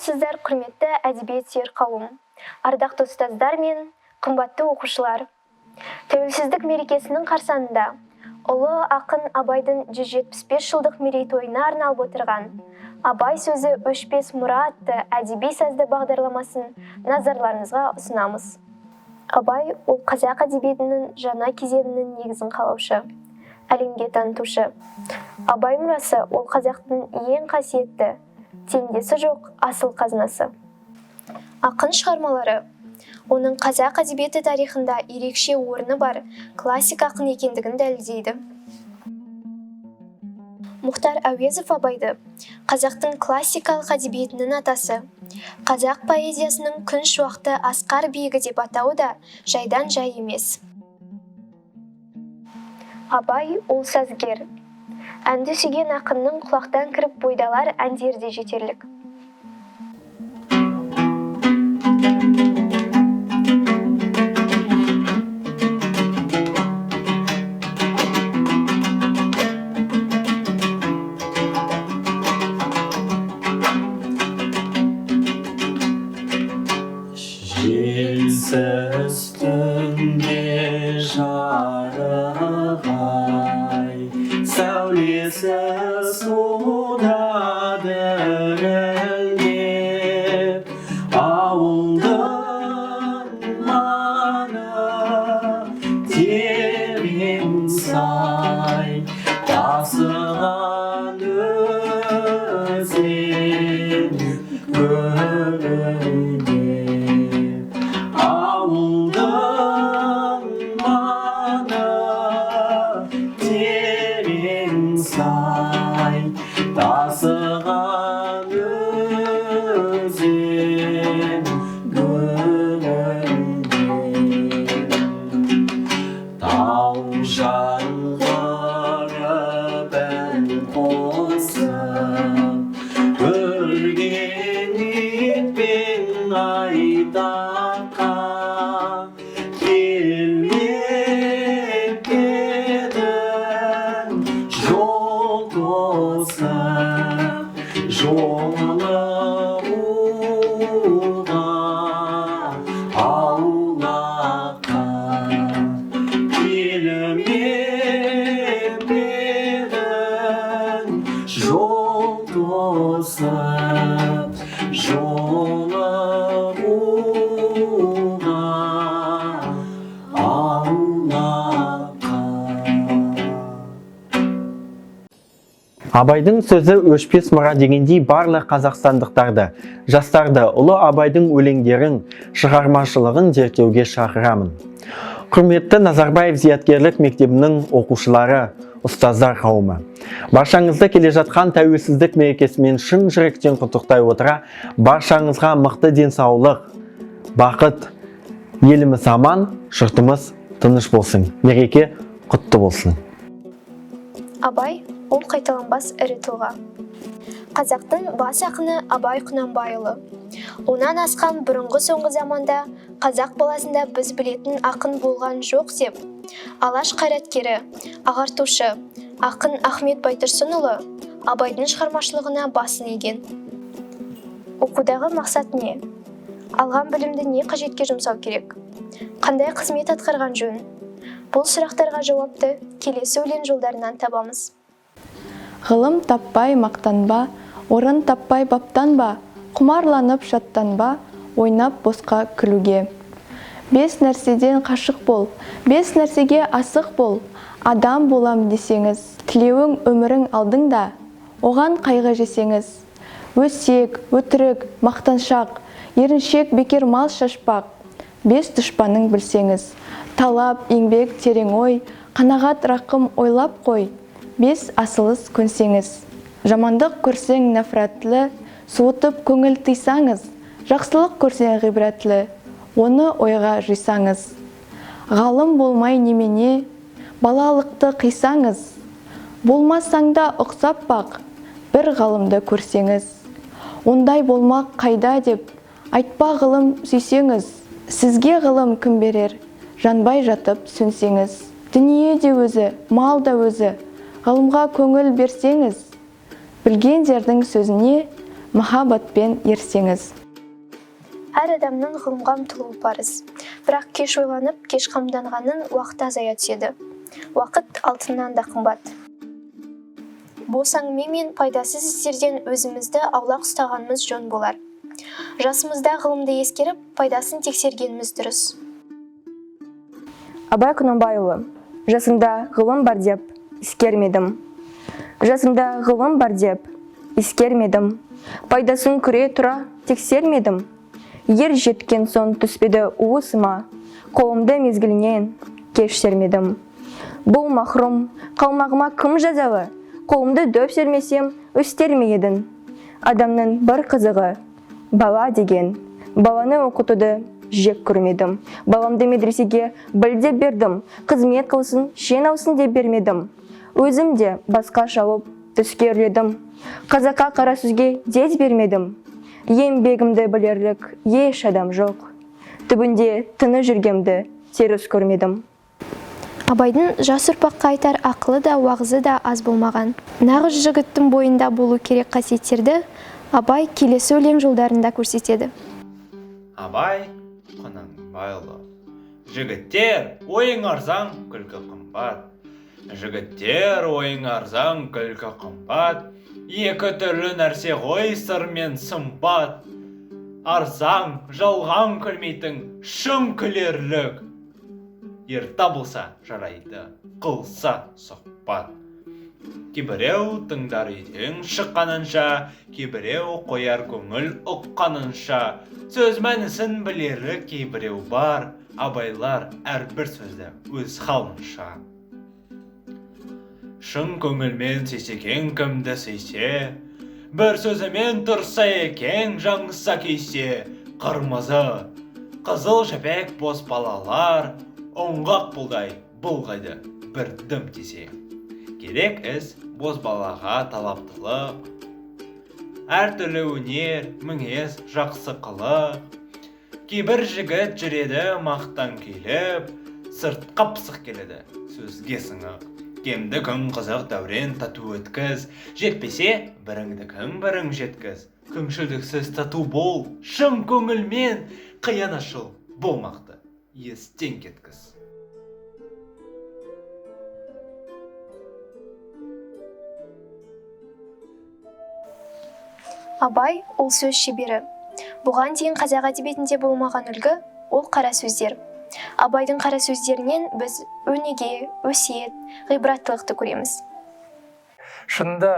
Саламатсыздар, құрметті әдебиет сүйер қауым, ардақты ұстаздар мен қымбатты оқушылар. Тәуелсіздік мерекесінің қарсаңында ұлы ақын Абайдың 175 жылдық мерейтойына арналып отырған Абай сөзі өшпес мұра атты әдеби сазды бағдарламасын назарларыңызға ұсынамыз. Абай ол қазақ әдебиетінің жаңа кезеңінің негізін қалаушы, әлемге танытушы. Абай мұрасы ол қазақтың ең қасиетті, теңдесі жоқ асыл қазынасы. Ақын шығармалары оның қазақ әдебиеті тарихында ерекше орны бар классик ақын екендігін дәлелдейді. Мұхтар Әуезов Абайды қазақтың классикалық әдебиетінің атасы, қазақ поэзиясының күн шуақты асқар биігі деп атауы да жайдан жай емес. Абай ол сазгер. Әнді сүйген ақынның құлақтан кіріп бойдалар әндерде жетерлік. Желсіз түнде жарық ай, сәулесі суда дірілдеп, ауылдың маңы терең сай, тасыған өзен көлінде. Тасыған өзен көлінде, тау жаңғырып ән қосып, үрген итпен айдаққа келмек едің жол тосып, жолығуға аулаққа келмек едің жол тосып, жолығуға аулаққа. Абайдың сөзі өшпес мұра дегендей барлық қазақстандықтарды, жастарды ұлы Абайдың өлеңдерін, шығармашылығын зерттеуге шақырамын. Құрметті Назарбаев зияткерлік мектебінің оқушылары, ұстаздар қауымы. Баршаңызды келе жатқан тәуелсіздік мерекесімен шын жүректен құттықтай отыра, баршаңызға мықты денсаулық, бақыт, еліміз аман, жұртымыз тыныш болсын. Мереке құтты болсын. Абай ол қайталанбас ірі тұлға. Қазақтың бас ақыны Абай Құнанбайұлы. Онан асқан бұрынғы соңғы заманда қазақ баласында біз білетін ақын болған жоқ деп, алаш қайраткері, ағартушы, ақын Ахмет Байтұрсынұлы Абайдың шығармашылығына басын иген. Оқудағы мақсат не? Алған білімді не қажетке жұмсау керек? Қандай қызмет атқарған жөн? Бұл сұрақтарға жауапты келесі өлең жолдарынан табамыз. Ғылым таппай мақтанба, орын таппай баптанба, құмарланып шаттанба, ойнап босқа күлуге. Бес нәрседен қашық бол, бес нәрсеге асық бол, адам болам десеңіз, тілеуің өмірің алдыңда, оған қайғы жесеңіз. Өсек, өтірік, мақтаншақ, еріншек бекер мал шашпақ, бес дұшпаның білсеңіз. Талап, еңбек, терең ой, қанағат рақым ойлап қой, бес асылыс көнсеңіз. Жамандық көрсең нәфратлы, суытып көңіл тыйсаңыз, жақсылық көрсең ғибратлы, оны ойға жисаңыз. Ғалым болмай немене, балалықты қисаңыз, болмасаңда ұқсап бақ, бір ғалымды көрсеңіз. Ондай болмақ қайда деп, айтпа ғылым сүйсеңіз, сізге ғылым кім берер, жанбай жатып сөнсеңіз. Дүние де өзі, мал да өзі, ғылымға көңіл берсеңіз, білгендердің сөзіне махаббатпен ерсеңіз. Әр адамның ғылымға ұмтылуы парыз. Бірақ кеш ойланып, кеш қамданғанын уақыт азая түседі. Уақыт алтыннан да қымбат. Бос әңгіме мен пайдасыз істерден өзімізді аулақ ұстағанымыз жөн болар. Жасымызда ғылымды ескеріп, пайдасын тексергеніміз дұрыс. Абай Құнанбайұлы, жасымда ғылым бар деп ескермедім. Жасымда ғылым бар деп ескермедім. Пайдасын көре тұра тексермедім. Ер жеткен соң түспеді уысыма, қолымды мезгілінен кеш сермедім. Бұл махрұм қалмағыма кім жазалы? Қолымды дөп сермесем өстер ме едің? Адамның бір қызығы бала деген. Баланы оқытуды жек көрмедім. Баламды медресеге білдеп бердім. Қызмет қылсын, шен алсын деп бермедім. Өзім де басқа шалып түске үрледім. Қазаққа қара сөзге дес бермедім. Еңбегімді білерлік еш адам жоқ. Түбінде тыны жүргемді теріс көрмедім. Абайдың жас ұрпаққа айтар ақылы да уағызы да аз болмаған. Нағыз жігіттің бойында болу керек қасиеттерді Абай келесі өлең жолдарында көрсетеді. Абай Құнанбайұлы. Жігіттер, ойың арзан, күлкі қымбат. Жігіттер, ойың арзан, күлкі қымбат. Екі түрлі нәрсе ғой сыр мен сымбат. Арзан, жалған күлмейтін шын күлерлік. Ерта болса жарайды, қылса сұхбат. Кейбіреу тыңдар үйден шыққанынша, кейбіреу қояр көңіл ұққанынша. Сөз мәнісін білері кейбіреу бар, абайлар әрбір сөзді өз халынша. Шын көңілмен сейсекең кімді сейсе, бір сөзімен тұрса екен жаңса кейсе. Қырмызы, қызыл жібек бос балалар, оңғақ бұлдай бұлғайды бір дым тесе. Керек іс бос балаға талаптылық, әртүрлі өнер, мінез жақсы қылық. Кейбір жігіт жүреді мақтан келіп, сыртқа пысық келеді сөзге сыңық. Кемді күн қызық дәурен тату өткіз, жетпесе біріңді кім бірің жеткіз. Күңшілдіксіз тату бол, шын көңілмен, қиянашыл болмақты естен кеткіз. Абай ол сөз шебері. Бұған дейін қазақ әдебиетінде болмаған үлгі ол қара сөздер. Абайдың қара сөздерінен біз өнеге, өсиет, ғибраттылықты көреміз. Шынында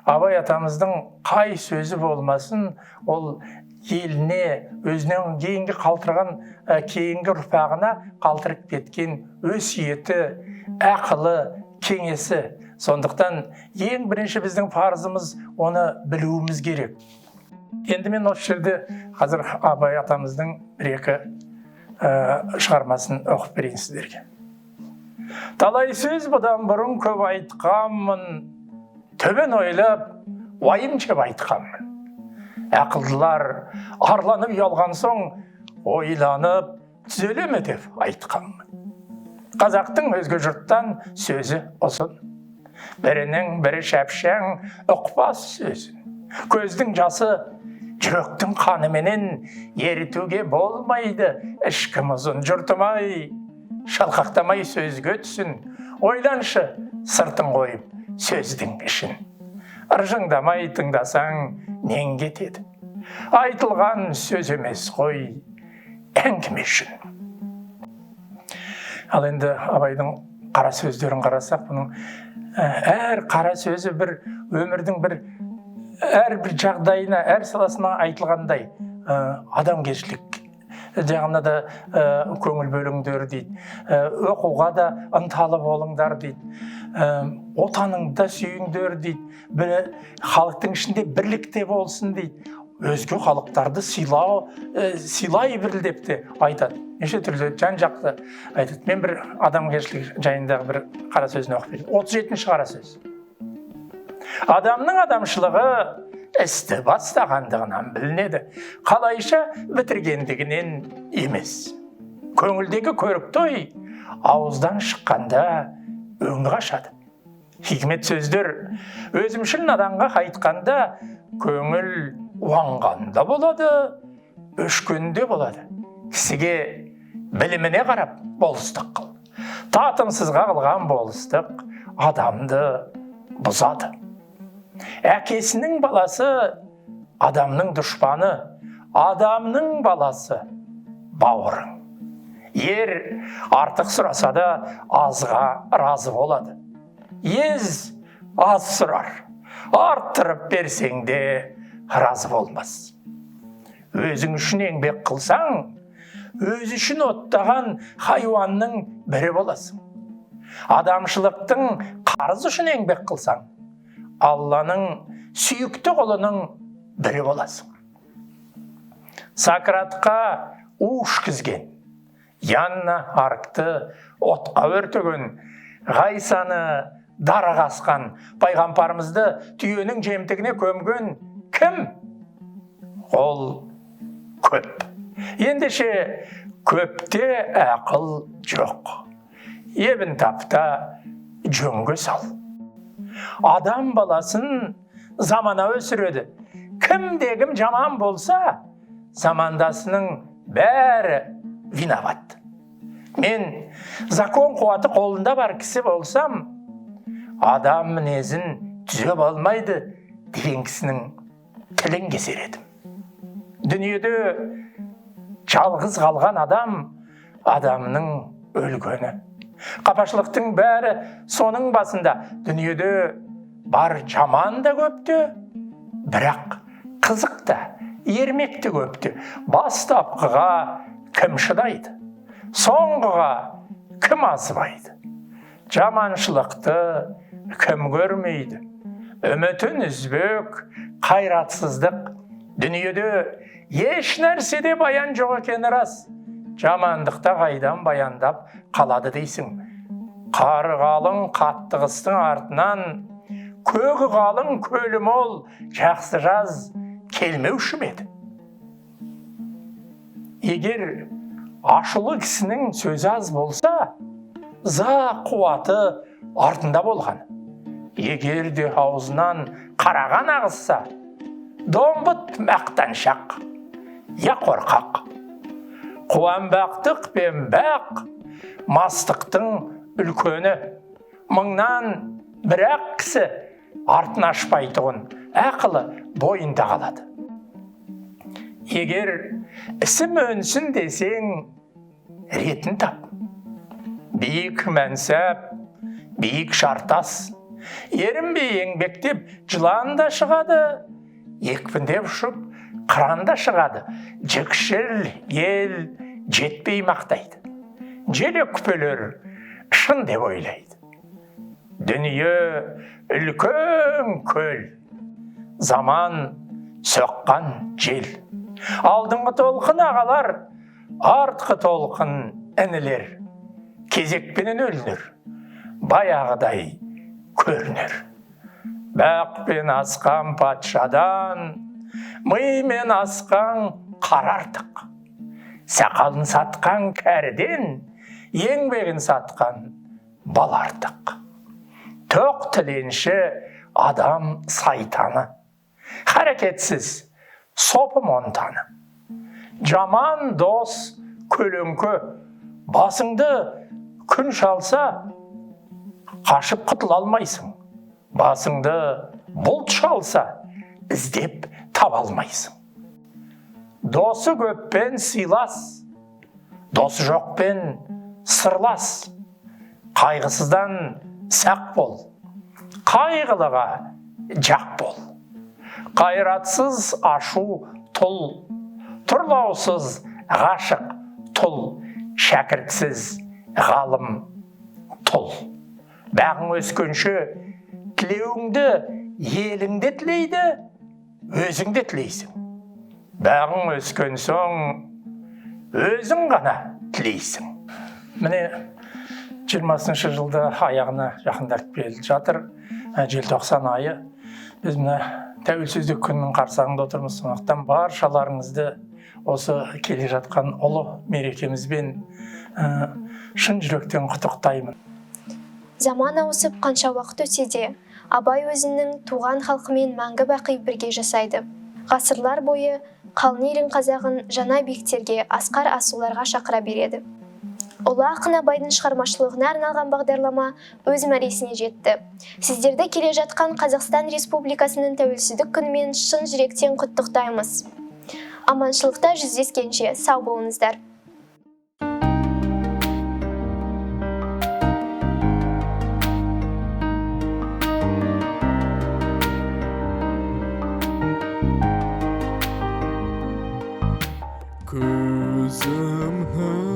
Абай атамыздың қай сөзі болмасын, ол еліне, өзінен кейінгі қалтырған, кейінгі ұрпағына қалтырып кеткен өсиеті, ақылы, кеңесі. Сондықтан ең бірінші біздің парызымыз оны білуіміз керек. Енді мен осы жерде қазір Абай атамыздың бір-екі шығармасын оқып берейін сіздерге. Талай сөз бұдан бұрын көп айтқанмын, төмен ойлап, уайымшып айтқанмын. Ақылдылар арланып ұялған соң, ойланып, түзеле ме деп айтқанмын. Қазақтың өзге жұрттан сөзі ұзын, бірінің бірі шәпшең, ұқпас сөзін. Көздің жасы жүректің қаныменен ерітуге болмайды, ішкім ұзын жұртымай, шалқақтамай сөзге түсін. Ойланшы, сыртын қойып, сөздің ішін. Ыржыңдамай тыңдасаң, нең кетеді. Айтылған сөз емес қой, әңгіме үшін. Ал енді Абайдың қара сөздерін қарасақ, бұның әр қара сөзі бір өмірдің әрбір жағдайына, әр саласына айтылғандай адамгершілік жағына да көңіл бөліңдер дейді, оқуға да ынталы болыңдар дейді, отаныңда сүйіңдер дейді, халықтың ішінде бірлікте болсын дейді, өзге халықтарды сыйлай біл деп те айтады. Неше түрлі жан-жақты айтады. Мен бір адамгершілік жайындағы бір қара сөзін оқып берейін. 37-ші қара сөз. Адамның адамшылығы істі бастағандығынан білінеді, қалайша бітіргендігінен емес. Көңілдегі көрікті ой ауыздан шыққанда өңі қашады. Хикмет сөздер өзімшіл наданға айтқанда көңіл уанғанда болады, өшкенде болады. Кісіге біліміне қарап болыстық қыл. Татымсызға қылған болыстық адамды бұзады. Әкесінің баласы адамның дұшпаны, адамның баласы бауырың. Ер артық сұраса да азға разы болады. Ез аз сұрар, арттырып берсең де разы болмас. Өзің үшін еңбек қылсаң, өз үшін оттаған хайуанның бірі боласың. Адамшылықтың қарыз үшін еңбек қылсаң, Алланың сүйікті құлының бірі боласың. Сократқа у ішкізген, Янна аркты отқа өртеген, Ғайсаны дараға асқан, пайғамбарымызды түйенің жемтігіне көмген кім? Ол көп. Ендеше көпте ақыл жоқ. Ебін тапта жөнге сал. Адам баласын замана өсіреді. Кімде-кім жаман болса, замандасының бәрі виноват. Мен закон қуаты қолында бар кісі болсам, адам мінезін түзеп алмайды деген кісінің тілін кесер едім. Дүниеде жалғыз қалған адам, адамның өлгені. Қапашылықтың бәрі соның басында. Дүниеде бар жаман да көпті, бірақ қызық та, ермек те көпті. Бастапқыға кім шыдайды? Соңғыға кім азбайды? Жаманшылықты кім көрмейді? Үмітін үзбек, қайратсыздық. Дүниеде еш нәрседе баян жоқ екені рас. Жамандықта қайдан баяндап қалады дейсің. Қары қалың қатты қыстың артынан, көгі қалың көлі мол жақсы жаз келмеуші ме еді? Егер ашулы кісінің сөзі аз болса, за қуаты артында болған. Егер де аузынан қараған ағызса, домбыт мақтаншақ, я қорқақ. Қуанбақтық пен бақ, мастықтың үлкені. Мыңнан бірақ кісі артын ашпайтұғын, ақылы бойында қалады. Егер ісім өнсін десең, ретін тап. Биік мәнсәп, биік шартас. Ерінбей еңбектеп жылан да шығады, екпіндеп ұшып қыран да шығады. Жікшіл ел жетпей мақтайды. Желек күпелер шын деп ойлайды. Дүние үлкен көл, заман соққан жел. Алдыңғы толқын ағалар, артқы толқын інілер. Кезекпенен өлінер, баяғыдай көрінер. Бақпен асқан патшадан, мимен асқан қарартық. Сақалын сатқан кәріден, еңбегін сатқан бал артық. Тоқ тіленші адам сайтаны, харекетсіз сопы монтаны. Жаман дос көлеңкі, басыңды күн шалса, қашып құтыла алмайсың. Басыңды бұлт шалса, іздеп таба алмайсың. Досы көппен сыйлас, досы жоқпен сырлас. Қайғысыздан сақ бол, қайғылыға жақ бол. Қайратсыз ашу тұл, тұрлаусыз ғашық тұл, шәкіртсіз ғалым тұл. Бағың өскенше тілеуіңді еліңде тілейді, өзіңде тілейсің. Бағың өскен соң өзің ғана тілейсің. Міне 20-шы жылды аяғына жақындап келіп жатыр. Желтоқсан айы. Біз мына тәуелсіздік күнінің қарсаңында отырмыз. Сондықтан баршаларыңызды осы келе жатқан ұлы мерекемізбен шын жүректен құттықтаймын. Заман ауысып қанша уақыт өтсе де, Абай өзінің туған халқымен мәңгі бақи бірге жасайды. ғасырлар бойы қалың елдің қазағын жаңа биіктерге, асқар асуларға шақыра береді. Ұлы ақын Абайдың шығармашылығына арналған бағдарлама өз мәресіне жетті. Сіздерді келе жатқан Қазақстан Республикасының тәуелсіздік күнімен шын жүректен құттықтаймыз. Аманшылықта жүздескенше сау болыңыздар. Көзімнің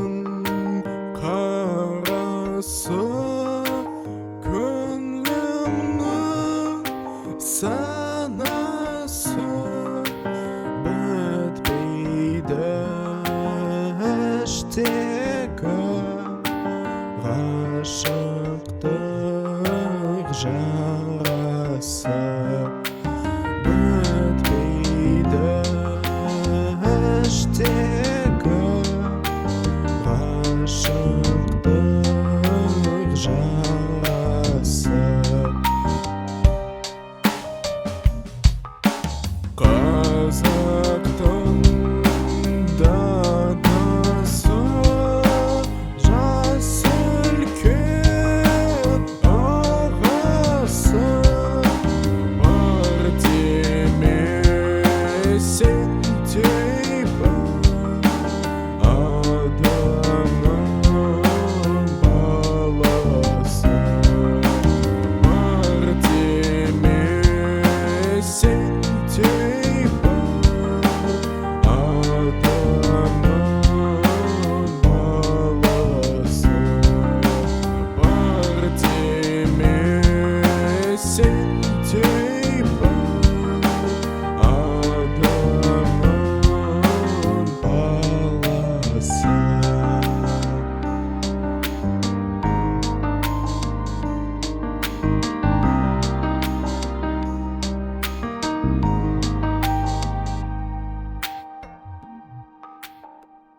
қарасы, көңілімнің санасы, бітпейді іштегі ғашықтық жарасы. Бітпейді іштегі ғашықтық жарасы.